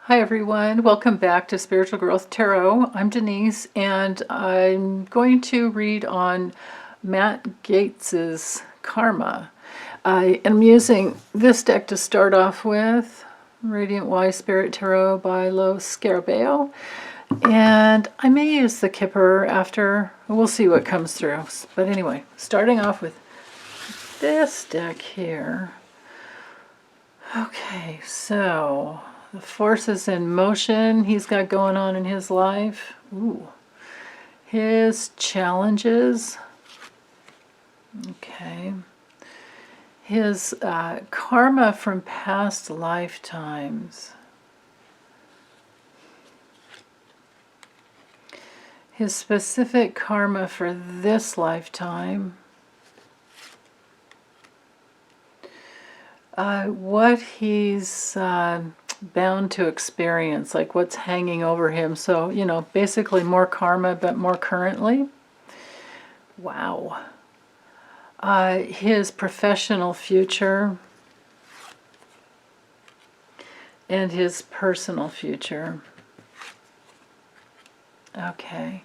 Hi everyone, welcome back to Spiritual Growth Tarot. I'm Denise and I'm going to read on Matt Gaetz's Karma. I am using this deck to start off with, Radiant Wise Spirit Tarot by Scarabeo. And I may use the Kipper after, we'll see what comes through. But anyway, starting off with this deck here. Okay, so the forces in motion he's got going on in his life. Ooh. His challenges. Okay. His karma from past lifetimes. His specific karma for this lifetime. What he's bound to experience, like what's hanging over him. So, you know, basically more karma, but more currently. Wow. His professional future and his personal future. Okay.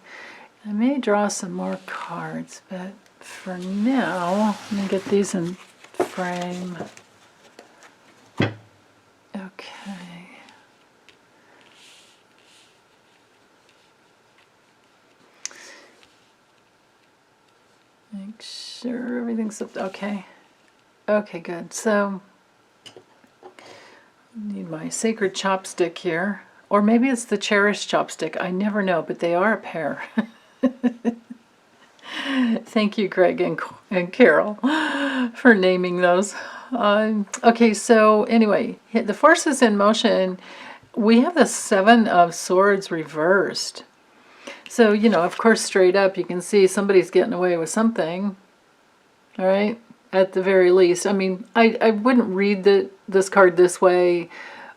I may draw some more cards, but for now, let me get these in frame. Okay. Make sure everything's up. Okay. Okay, good. So, I need my sacred chopstick here. Or maybe it's the cherished chopstick. I never know, but they are a pair. Thank you, Greg and Carol, for naming those. Okay, so anyway, the forces in motion, we have the Seven of Swords reversed. So, you know, of course, straight up, you can see somebody's getting away with something, all right, at the very least. I mean, I wouldn't read this card this way,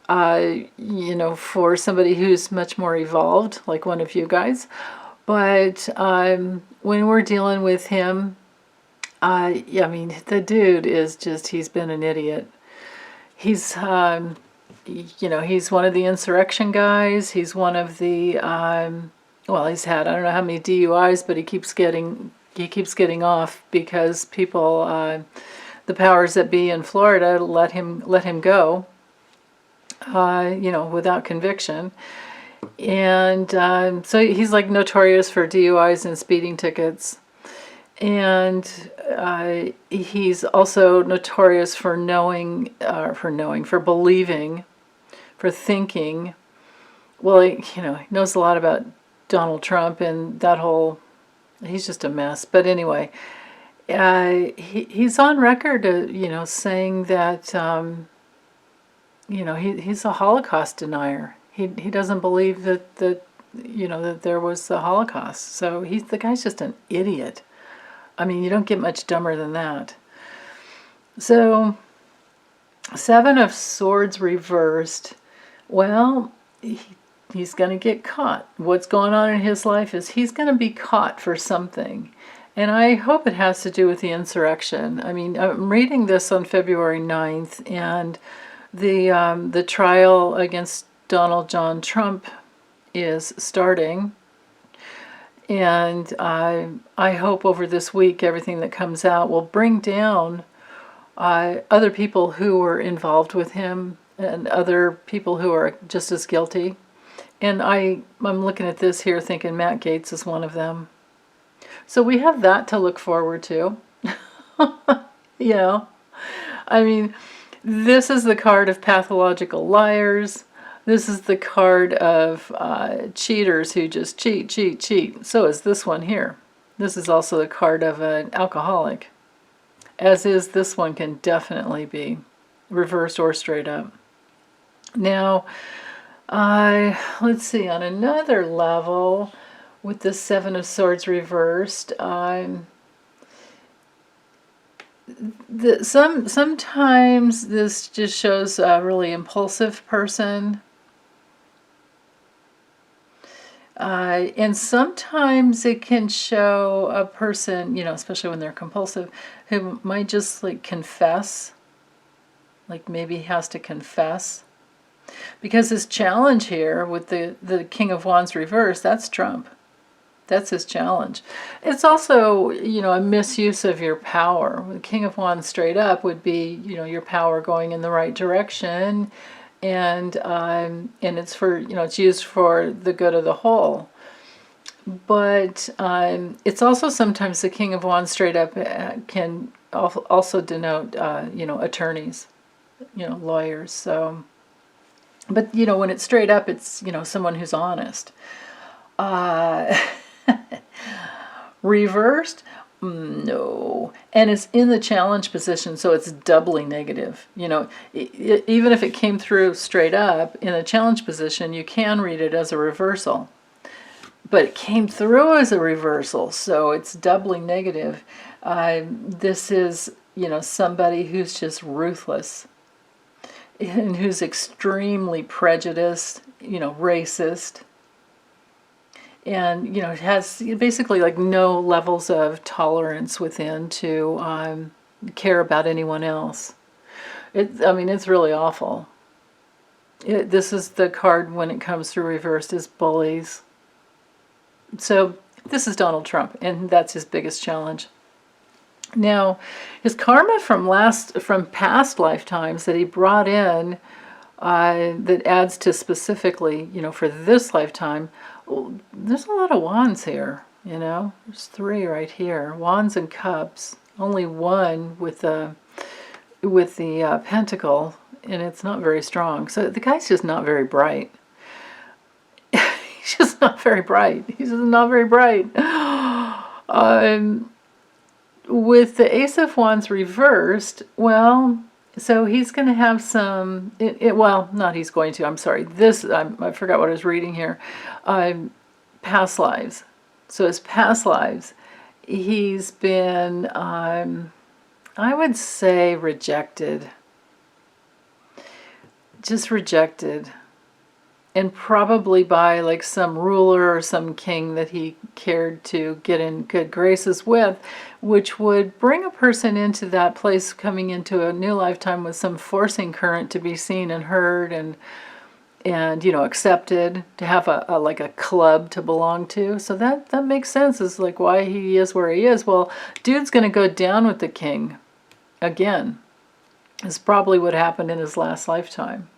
you know, for somebody who's much more evolved, like one of you guys. But when we're dealing with him, yeah, I mean, the dude is just, he's been an idiot. He's, you know, he's one of the insurrection guys. He's one of the, well, he's had, I don't know how many DUIs, but he keeps getting off because people, the powers that be in Florida let him go, you know, without conviction. And so he's like notorious for DUIs and speeding tickets. And he's also notorious for for believing, for thinking. Well, you know, he knows a lot about Donald Trump and that whole, he's just a mess. But anyway, he's on record, you know, saying that, you know, he's a Holocaust denier. He doesn't believe that you know, that there was the Holocaust. So the guy's just an idiot. I mean, you don't get much dumber than that. So, Seven of Swords reversed. Well, he's going to get caught. What's going on in his life is he's going to be caught for something. And I hope it has to do with the insurrection. I mean, I'm reading this on February 9th, and the trial against Donald John Trump is starting. And I hope over this week everything that comes out will bring down other people who were involved with him and other people who are just as guilty. And I'm looking at this here thinking Matt Gaetz is one of them. So we have that to look forward to. You know, I mean, this is the card of pathological liars. This is the card of cheaters who just cheat. So is this one here. This is also the card of an alcoholic. As is this one can definitely be reversed or straight up. Now, let's see, on another level, with the Seven of Swords reversed, sometimes this just shows a really impulsive person. And sometimes it can show a person, you know, especially when they're compulsive, who might just like confess, like maybe has to confess. Because his challenge here with the King of Wands reversed, that's Trump. That's his challenge. It's also, a misuse of your power. The King of Wands straight up would be, your power going in the right direction, and it's for, it's used for the good of the whole. But it's also sometimes the King of Wands straight up can also denote, attorneys, lawyers. So, but when it's straight up, it's someone who's honest. Reversed, no, and it's in the challenge position, so it's doubly negative. Even if it came through straight up in the challenge position, you can read it as a reversal. But it came through as a reversal, so it's doubly negative. This is, somebody who's just ruthless and who's extremely prejudiced, racist. And, it has basically like no levels of tolerance within to care about anyone else. It's really awful. This is the card when it comes through reversed is bullies. So this is Donald Trump, and that's his biggest challenge. Now, his karma from past lifetimes that he brought in, that adds to specifically, for this lifetime. Well, there's a lot of wands here. There's 3 right here. Wands and cups. Only one with the pentacle, and it's not very strong. So the guy's just not very bright. He's just not very bright. He's just not very bright. With the Ace of Wands reversed, well, so he's going to have some, not he's going to, I'm sorry. I forgot what I was reading here. Past lives. So his past lives, he's been, I would say rejected. Just rejected. And probably by like some ruler or some king that he cared to get in good graces with, which would bring a person into that place coming into a new lifetime with some forcing current to be seen and heard and accepted, to have a like a club to belong to. So that makes sense, is like why he is where he is. Well, dude's going to go down with the king again. Is probably what happened in his last lifetime.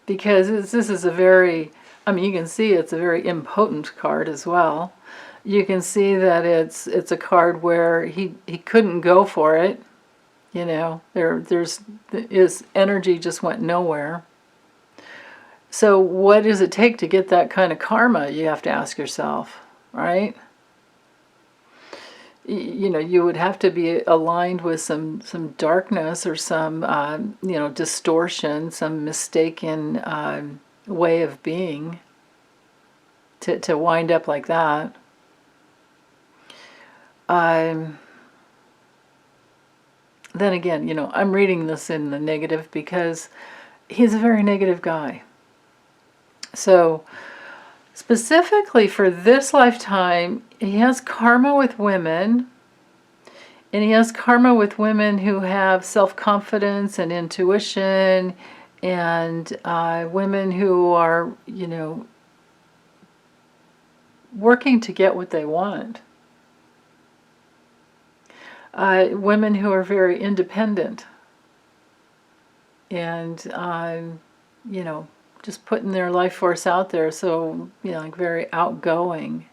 Because this is a very, you can see it's a very impotent card as well. You can see that it's a card where he couldn't go for it. His energy just went nowhere. So what does it take to get that kind of karma? You have to ask yourself, right? You would have to be aligned with some darkness or some, distortion, some mistaken way of being to wind up like that. Then again, I'm reading this in the negative because he's a very negative guy. So specifically for this lifetime, he has karma with women, and he has karma with women who have self-confidence and intuition, and women who are, working to get what they want. Women who are very independent and, just putting their life force out there, so, like very outgoing.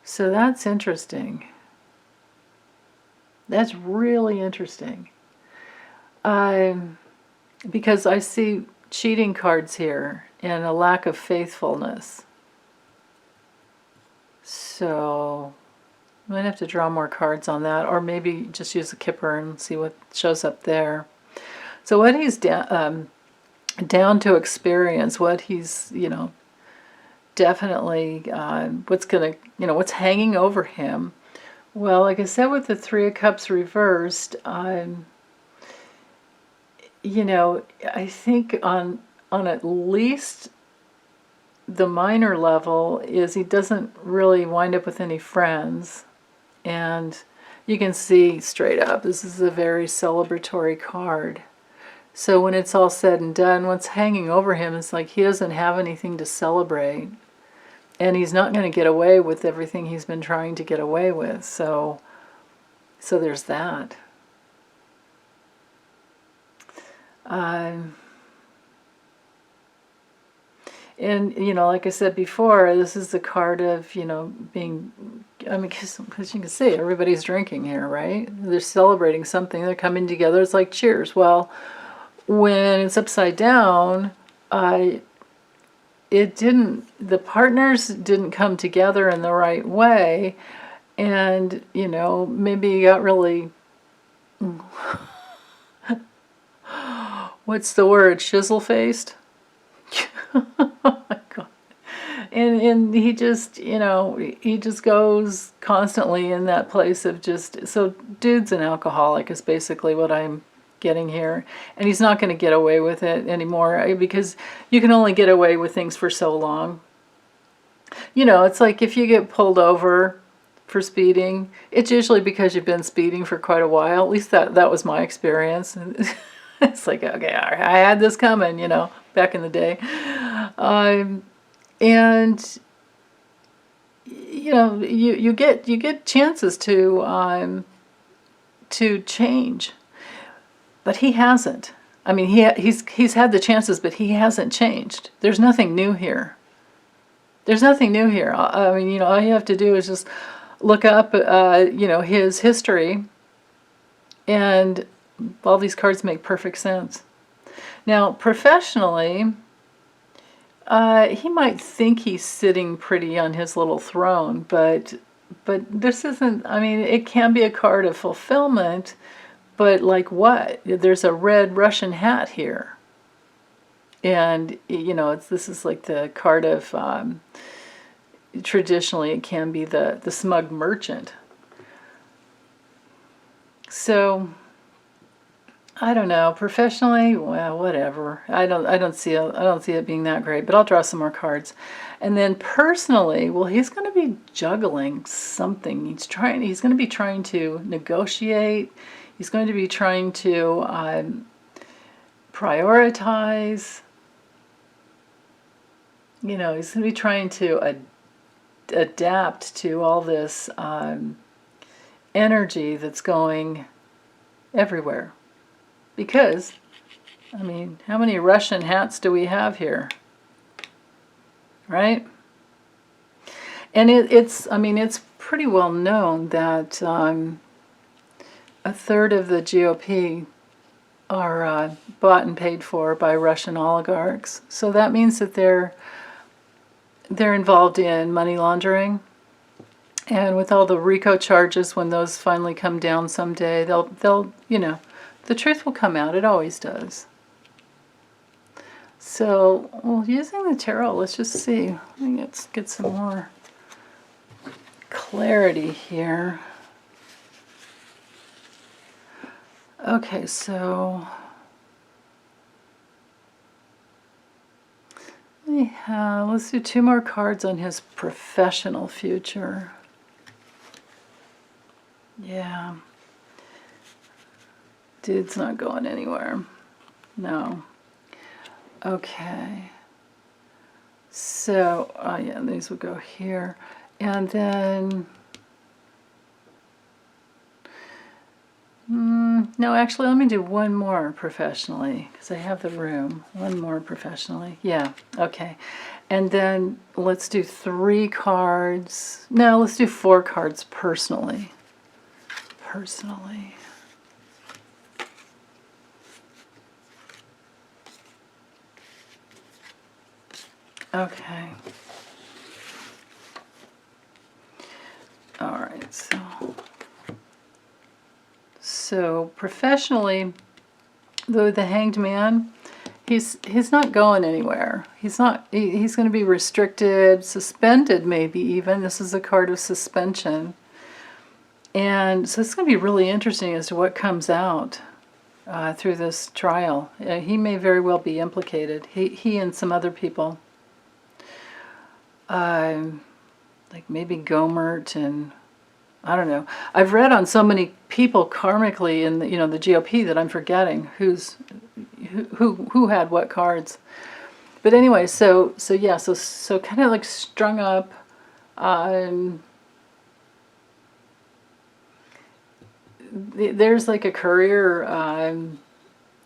So that's interesting. That's really interesting. Because I see cheating cards here and a lack of faithfulness. So I might have to draw more cards on that, or maybe just use a Kipper and see what shows up there. So what he's down to experience, what he's, definitely what's hanging over him. Well, like I said, with the 3 of Cups reversed, I think on at least the minor level is he doesn't really wind up with any friends. And you can see straight up, this is a very celebratory card. So when it's all said and done, what's hanging over him is like he doesn't have anything to celebrate. And he's not going to get away with everything he's been trying to get away with. So there's that. And, you know, like I said before, this is the card of, you know, being, I mean, because you can see everybody's drinking here, right? They're celebrating something. They're coming together. It's like cheers. Well, when it's upside down, the partners didn't come together in the right way. And, you know, maybe you got really, what's the word, chisel-faced? Oh my God. And he just, you know, he just goes constantly in that place of just, so dude's an alcoholic is basically what I'm getting here. And he's not going to get away with it anymore because you can only get away with things for so long. You know, it's like if you get pulled over for speeding, it's usually because you've been speeding for quite a while. At least that was my experience. It's like, okay, I had this coming, you know, back in the day. And you know, you get chances to change, but he hasn't. I mean, he's had the chances, but he hasn't changed. There's nothing new here. There's nothing new here. I mean, you know, all you have to do is just look up, you know, his history, and all these cards make perfect sense. Now, professionally, he might think he's sitting pretty on his little throne, but this isn't, I mean, it can be a card of fulfillment, but like what? There's a red Russian hat here. And, you know, this is like the card of, traditionally it can be the smug merchant. So, I don't know. Professionally, well, whatever. I don't see it being that great. But I'll draw some more cards, and then personally, well, he's going to be juggling something. He's going to be trying to negotiate. He's going to be trying to prioritize. You know, he's going to be trying to adapt to all this energy that's going everywhere. Because, I mean, how many Russian hats do we have here? Right? And it's pretty well known that a third of the GOP are bought and paid for by Russian oligarchs. So that means that they're involved in money laundering. And with all the RICO charges, when those finally come down someday, they'll you know, the truth will come out. It always does. So, well, using the tarot, let's just see. Let's get some more clarity here. Okay, so let's do 2 more cards on his professional future. Yeah. Dude's not going anywhere. No. Okay. So, yeah, these will go here. And then, no, actually, let me do one more professionally, because I have the room. One more professionally. Yeah, okay. And then let's do 3 cards. No, let's do 4 cards personally. Personally. Okay. All right, so professionally, though, the Hanged Man, he's not going anywhere. He's going to be restricted, suspended maybe even. This is a card of suspension. And so it's going to be really interesting as to what comes out through this trial. He may very well be implicated. He and some other people. Like maybe Gomert and I don't know. I've read on so many people karmically in the, the GOP that I'm forgetting who had what cards. But anyway, so yeah, so kind of like strung up. Um, there's like a career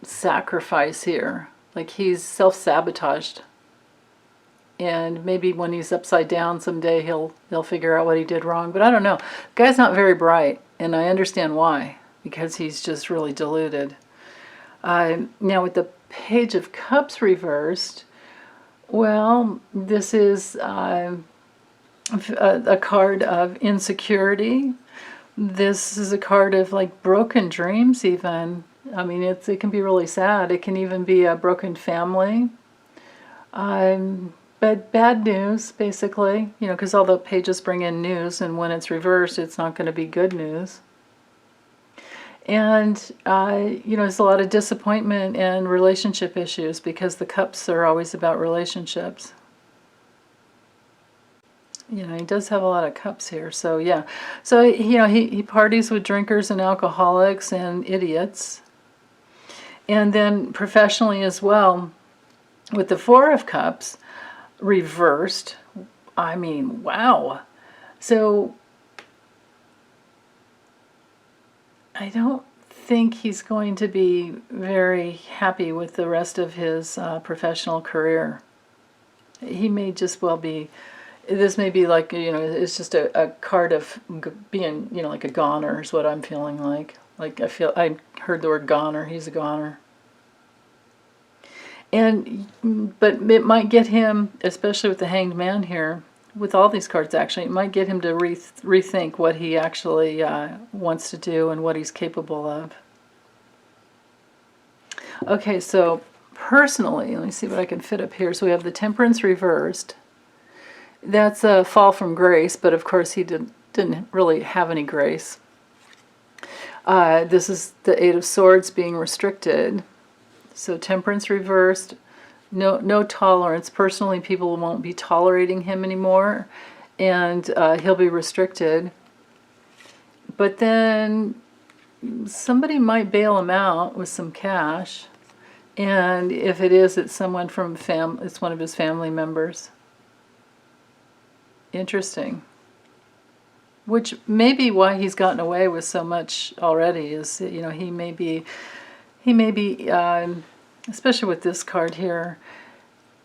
sacrifice here. Like he's self-sabotaged, and maybe when he's upside down someday he'll figure out what he did wrong. But I don't know. The guy's not very bright, and I understand why, because he's just really deluded. Now with the Page of Cups reversed, well, this is a card of insecurity. This is a card of like broken dreams even. I mean, it can be really sad. It can even be a broken family. But bad news, basically, because all the pages bring in news, and when it's reversed, it's not going to be good news. And, there's a lot of disappointment and relationship issues because the cups are always about relationships. He does have a lot of cups here, so yeah. So, he parties with drinkers and alcoholics and idiots. And then professionally as well, with the Four of Cups reversed, I mean, wow. So, I don't think he's going to be very happy with the rest of his professional career. He may just well be, this may be like, it's just a card of being, like a goner is what I'm feeling like. Like I heard the word goner, he's a goner. But it might get him, especially with the Hanged Man here, with all these cards actually, it might get him to rethink what he actually wants to do and what he's capable of. Okay, so personally, let me see what I can fit up here. So we have the Temperance reversed. That's a fall from grace, but of course he didn't really have any grace. This is the Eight of Swords being restricted. So Temperance reversed, no tolerance. Personally, people won't be tolerating him anymore, and he'll be restricted. But then somebody might bail him out with some cash, and if it is, it's someone from it's one of his family members. Interesting. Which may be why he's gotten away with so much already. Is he may be, especially with this card here,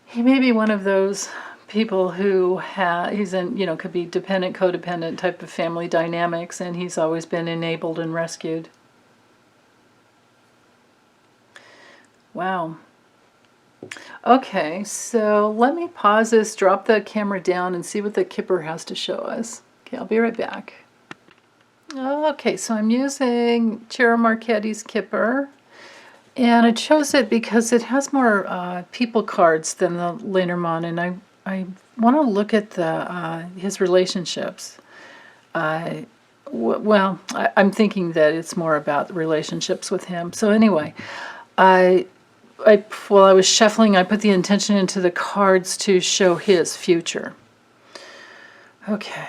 he may be one of those people who he's in, could be dependent, codependent type of family dynamics, and he's always been enabled and rescued. Wow. Okay, so let me pause this, drop the camera down, and see what the Kipper has to show us. Okay, I'll be right back. Okay, so I'm using Ciro Marchetti's Kipper. And I chose it because it has more people cards than the Lenormand, and I want to look at his relationships. I'm thinking that it's more about relationships with him. So anyway, while I was shuffling, I put the intention into the cards to show his future. Okay.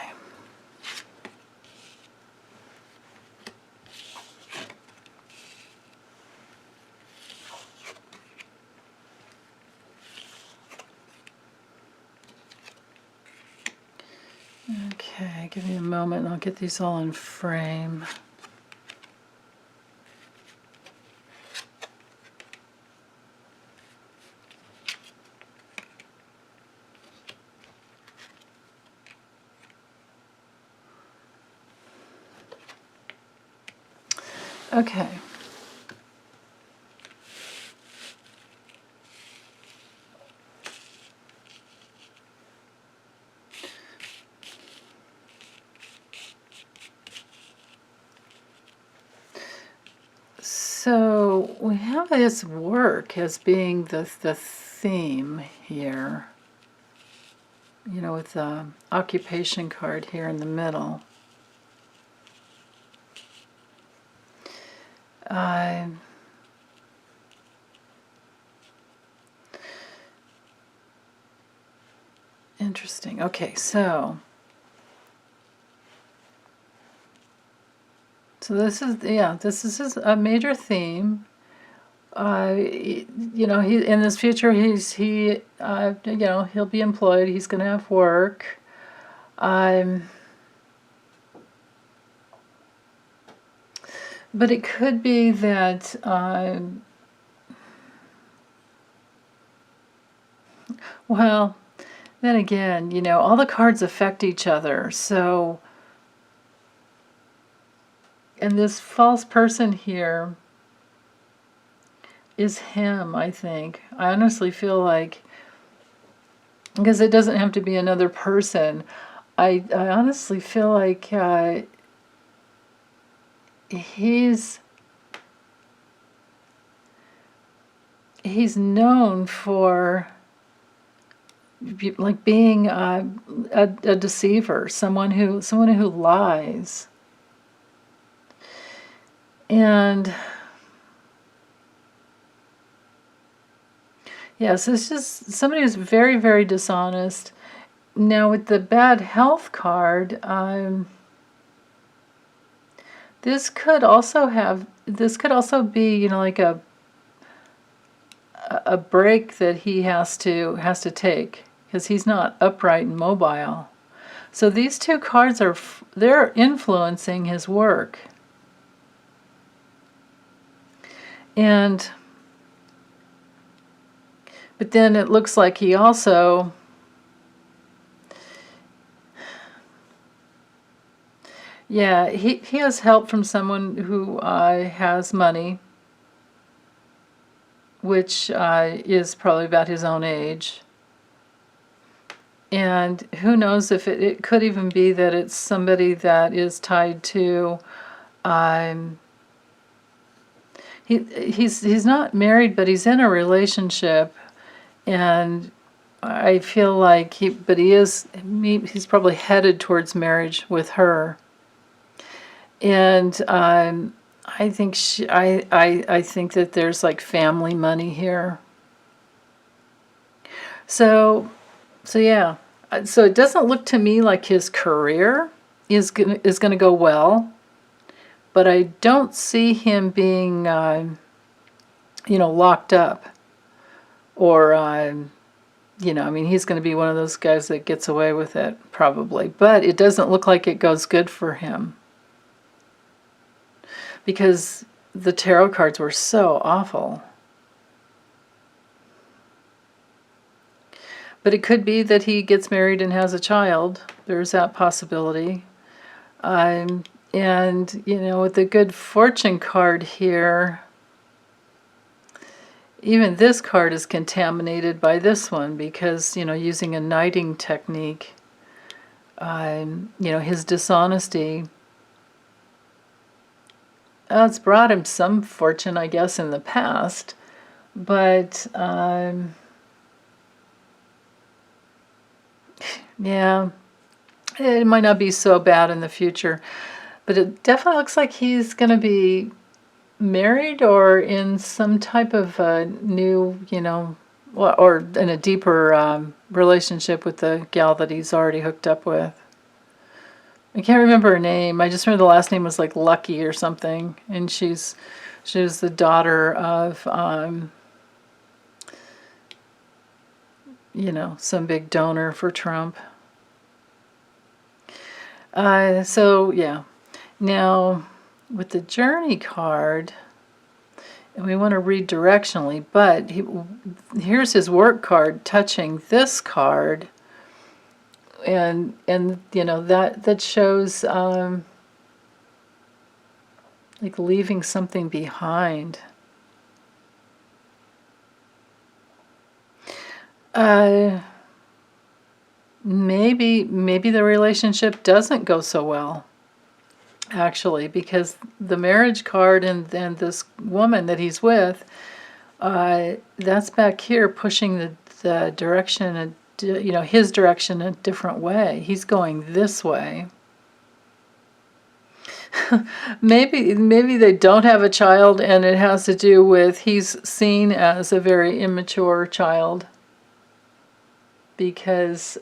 Okay, give me a moment and I'll get these all in frame. Okay. So we have his work as being the theme here, with the occupation card here in the middle. Interesting. Okay, so So this is, yeah, this is a major theme. You know, he in this future, you know, he'll be employed. He's going to have work. Um, but it could be that, well, then again, you know, all the cards affect each other. So, and this false person here is him, I think. I honestly feel like, because it doesn't have to be another person, I honestly feel like he's known for like being a deceiver, someone who lies. And yes, it's just somebody who's very, very dishonest. Now with the bad health card, this could also be, you know, like a break that he has to take, because he's not upright and mobile. So these two cards they're influencing his work. But then it looks like he also, yeah, he has help from someone who has money, which is probably about his own age. And who knows if it could even be that it's somebody that is tied to, he's not married, but he's in a relationship, and I feel like he's probably headed towards marriage with her. And I think I think that there's like family money here. So yeah. So it doesn't look to me like his career is gonna go well, but I don't see him being, you know, locked up, or you know, I mean, he's going to be one of those guys that gets away with it probably, but it doesn't look like it goes good for him, because the tarot cards were so awful. But it could be that he gets married and has a child. There's that possibility. And, you know, with the good fortune card here, even this card is contaminated by this one, because, you know, using a knighting technique, you know, his dishonesty, it's brought him some fortune, I guess, in the past, but yeah, it might not be so bad in the future. But it definitely looks like he's going to be married, or in some type of new, you know, or in a deeper relationship with the gal that he's already hooked up with. I can't remember her name. I just remember the last name was like Lucky or something, and she was the daughter of, you know, some big donor for Trump. So yeah. Now, with the Journey card, and we want to read directionally, but here's his work card touching this card, and you know, that shows like leaving something behind. Maybe the relationship doesn't go so well, actually, because the marriage card and this woman that he's with, that's back here pushing the direction, you know, his direction a different way. He's going this way. Maybe they don't have a child, and it has to do with he's seen as a very immature child, because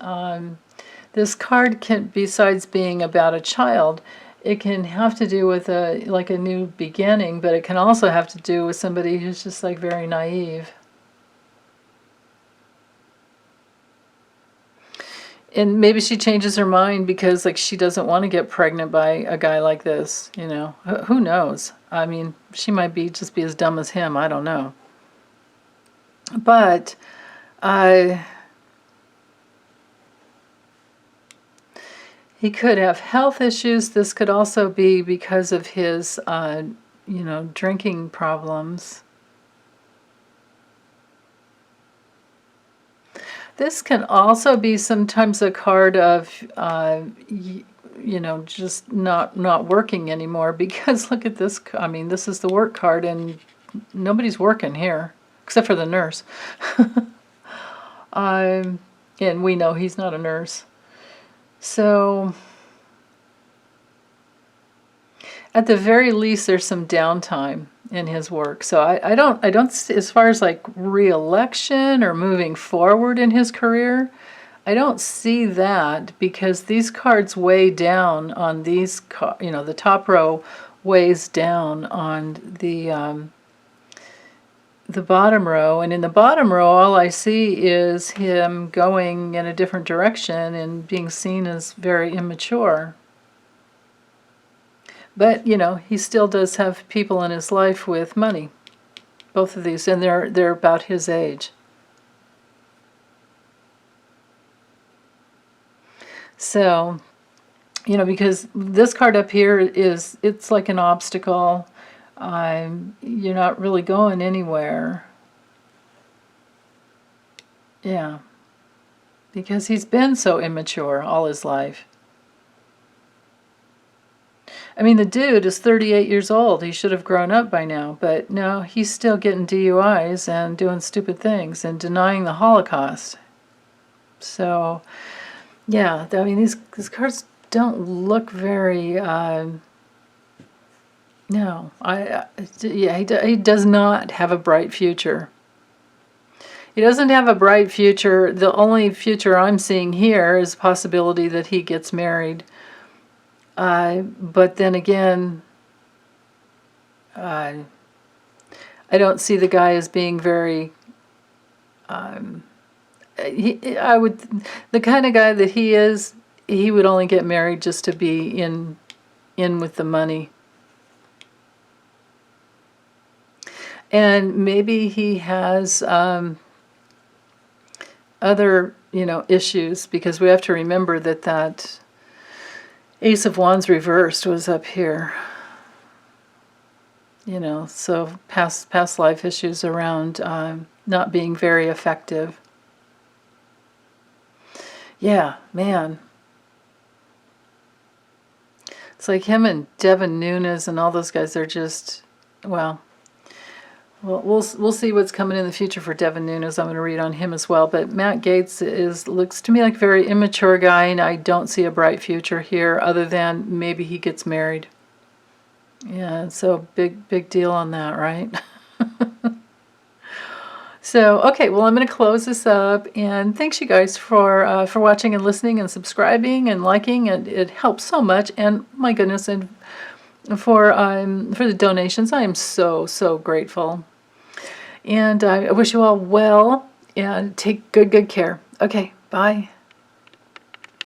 this card can, besides being about a child, it can have to do with like a new beginning, but it can also have to do with somebody who's just like very naive. And maybe she changes her mind because like she doesn't want to get pregnant by a guy like this, you know. Who knows? I mean, she might just be as dumb as him, I don't know. But he could have health issues. This could also be because of his you know, drinking problems. This can also be sometimes a card of, you know, just not working anymore, because look at this. I mean, this is the work card, and nobody's working here except for the nurse. And we know he's not a nurse. So at the very least, there's some downtime in his work. So I don't, as far as like re-election or moving forward in his career, I don't see that, because these cards weigh down on these, you know, the top row weighs down on the bottom row, and in the bottom row, all I see is him going in a different direction and being seen as very immature. But, you know, he still does have people in his life with money. Both of these, and they're about his age. So, you know, because this card up here it's like an obstacle. You're not really going anywhere. Yeah. Because he's been so immature all his life. I mean, the dude is 38 years old. He should have grown up by now. But no, he's still getting DUIs and doing stupid things and denying the Holocaust. So, yeah, I mean, these cards don't look very... no, yeah, he does not have a bright future. He doesn't have a bright future. The only future I'm seeing here is a possibility that he gets married. But then again, I don't see the guy as being very, the kind of guy that he is, he would only get married just to be in with the money. And maybe he has other, you know, issues, because we have to remember that Ace of Wands reversed was up here. You know, so past life issues around not being very effective. Yeah, man. It's like him and Devin Nunes and all those guys, they're just, well, we'll see what's coming in the future for Devin Nunes. I'm going to read on him as well. But Matt Gaetz looks to me like a very immature guy, and I don't see a bright future here other than maybe he gets married. Yeah, so big deal on that, right? So, okay, well, I'm going to close this up, and thanks you guys for watching and listening and subscribing and liking, and it helps so much. And my goodness, and for the donations, I am so grateful. And I wish you all well, and take good care. Okay, bye.